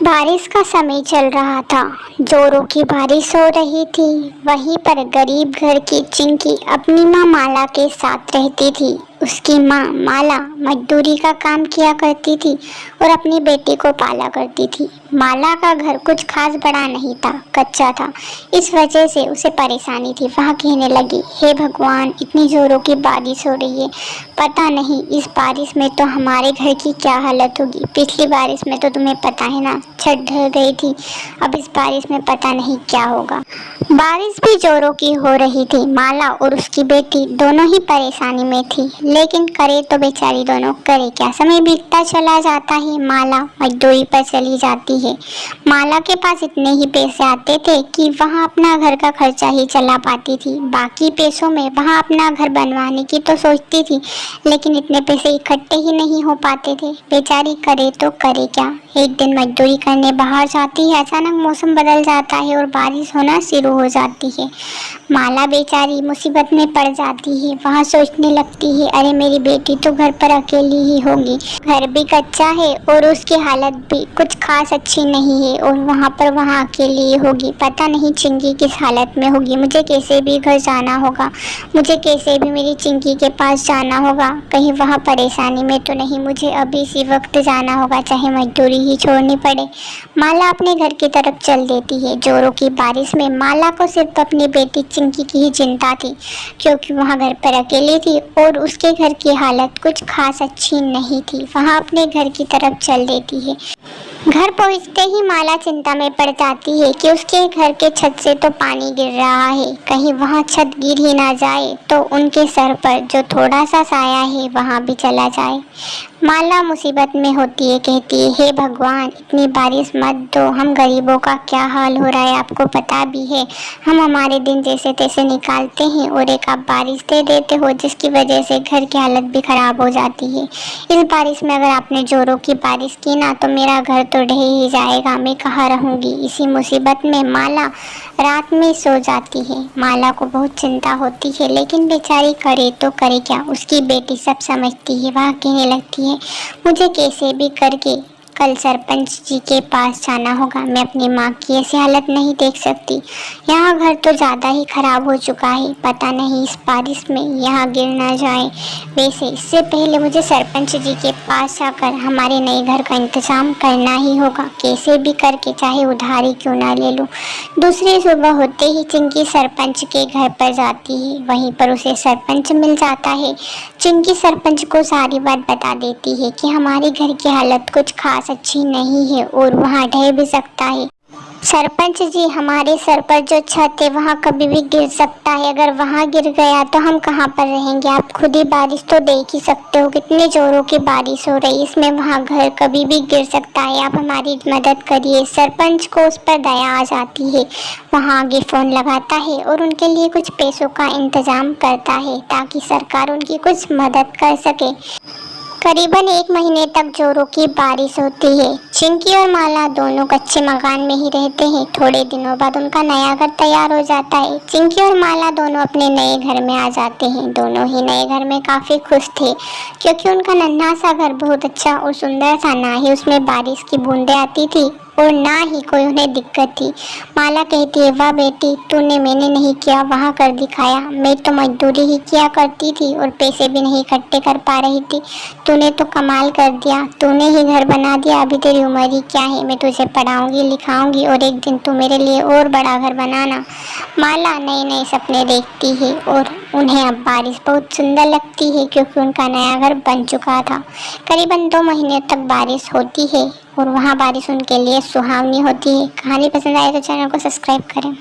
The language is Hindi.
बारिश का समय चल रहा था। जोरों की बारिश हो रही थी। वहीं पर गरीब घर की चिंकी अपनी माँ माला के साथ रहती थी। उसकी माँ माला मजदूरी का काम किया करती थी और अपनी बेटी को पाला करती थी। माला का घर कुछ खास बड़ा नहीं था, कच्चा था। इस वजह से उसे परेशानी थी। वह कहने लगी, हे भगवान, इतनी जोरों की बारिश हो रही है। पता नहीं इस बारिश में तो हमारे घर की क्या हालत होगी। पिछली बारिश में तो तुम्हें पता है ना, छत ढह गई थी। अब इस बारिश में पता नहीं क्या होगा। बारिश भी जोरों की हो रही थी। माला और उसकी बेटी दोनों ही परेशानी में थी, लेकिन करे तो बेचारी दोनों करे क्या। समय बीतता चला जाता है। माला मजदूरी पर चली जाती है। माला के पास इतने ही पैसे आते थे कि वह अपना घर का खर्चा ही चला पाती थी। बाकी पैसों में वह अपना घर बनवाने की तो सोचती थी, लेकिन इतने पैसे इकट्ठे ही नहीं हो पाते थे। बेचारी करे तो करे क्या। एक दिन मजदूरी करने बाहर जाती है। अचानक मौसम बदल जाता है और बारिश होना शुरू हो जाती है। माला बेचारी मुसीबत में पड़ जाती है। वह सोचने लगती है, अरे मेरी बेटी तो घर पर अकेली ही होगी। घर भी कच्चा है और उसकी हालत भी कुछ खास अच्छी नहीं है और वहाँ पर वह अकेली ही होगी। पता नहीं चिंकी किस हालत में होगी। मुझे कैसे भी घर जाना होगा। मुझे कैसे भी मेरी चिंकी के पास जाना होगा। कहीं वह परेशानी में तो नहीं। मुझे अभी इसी वक्त जाना होगा, चाहे मजदूरी ही छोड़नी पड़े। माला अपने घर की तरफ चल देती है। जोरों की बारिश में माला को सिर्फ अपनी बेटी चिंकी की ही चिंता थी, क्योंकि वह घर पर अकेली थी और उसके घर की हालत कुछ खास अच्छी नहीं थी। वह अपने घर की तरफ चल देती है। घर पहुंचते ही माला चिंता में पड़ जाती है कि उसके घर के छत से तो पानी गिर रहा है। कहीं वहां छत गिर ही ना जाए तो उनके सर पर जो थोड़ा सा साया है वहां भी चला जाए। माला मुसीबत में होती है, कहती है, हे भगवान, इतनी बारिश मत दो। हम गरीबों का क्या हाल हो रहा है आपको पता भी है। हम हमारे दिन जैसे तैसे निकालते हैं और एक आप बारिश दे देते हो, जिसकी वजह से घर की हालत भी खराब हो जाती है। इस बारिश में अगर आपने जोरों की बारिश की ना तो मेरा घर तो ढह ही जाएगा। मैं कहाँ रहूँगी। इसी मुसीबत में माला रात में सो जाती है। माला को बहुत चिंता होती है, लेकिन बेचारी करे तो करे क्या। उसकी बेटी सब समझती है। वह कहने लगती है, मुझे कैसे भी करके कल सरपंच जी के पास जाना होगा। मैं अपनी माँ की ऐसी हालत नहीं देख सकती। यहाँ घर तो ज़्यादा ही खराब हो चुका है। पता नहीं इस बारिश में यहाँ गिर ना जाए। वैसे इससे पहले मुझे सरपंच जी के पास जाकर हमारे नए घर का इंतज़ाम करना ही होगा। कैसे भी करके, चाहे उधारी क्यों ना ले लूँ। दूसरी सुबह होते ही चिंकी सरपंच के घर पर जाती है। वहीं पर उसे सरपंच मिल जाता है। चिंकी सरपंच को सारी बात बता देती है कि हमारे घर की हालत कुछ खास अच्छी नहीं है और वहाँ ढह भी सकता है। सरपंच जी, हमारे सर पर जो छत है वहाँ कभी भी गिर सकता है। अगर वहाँ गिर गया तो हम कहाँ पर रहेंगे। आप खुद ही बारिश तो देख ही सकते हो, कितनी जोरों की बारिश हो रही है। इसमें वहाँ घर कभी भी गिर सकता है। आप हमारी मदद करिए। सरपंच को उस पर दया आ जाती है। वहाँ आगे फ़ोन लगाता है और उनके लिए कुछ पैसों का इंतज़ाम करता है ताकि सरकार उनकी कुछ मदद कर सके। करीबन 1 महीने तक जोरों की बारिश होती है। चिंकी और माला दोनों कच्चे मकान में ही रहते हैं। थोड़े दिनों बाद उनका नया घर तैयार हो जाता है। चिंकी और माला दोनों अपने नए घर में आ जाते हैं। दोनों ही नए घर में काफ़ी खुश थे, क्योंकि उनका नन्हा सा घर बहुत अच्छा और सुंदर था। ना ही उसमें बारिश की बूंदें आती थी और ना ही कोई उन्हें दिक्कत थी। माला कहती है, वाह बेटी, तूने मैंने नहीं किया वहाँ कर दिखाया। मैं तो मजदूरी ही किया करती थी और पैसे भी नहीं इकट्ठे कर पा रही थी। तूने तो कमाल कर दिया। तूने ही घर बना दिया। अभी तेरी उम्र ही क्या है। मैं तुझे पढ़ाऊंगी लिखाऊंगी और एक दिन तू मेरे लिए और बड़ा घर बनाना। माला नए नए सपने देखती है और उन्हें अब बारिश बहुत सुंदर लगती है, क्योंकि उनका नया घर बन चुका था। करीबन 2 महीने तक बारिश होती है और वहाँ बारिश उनके लिए सुहावनी होती है। कहानी पसंद आए तो चैनल को सब्सक्राइब करें।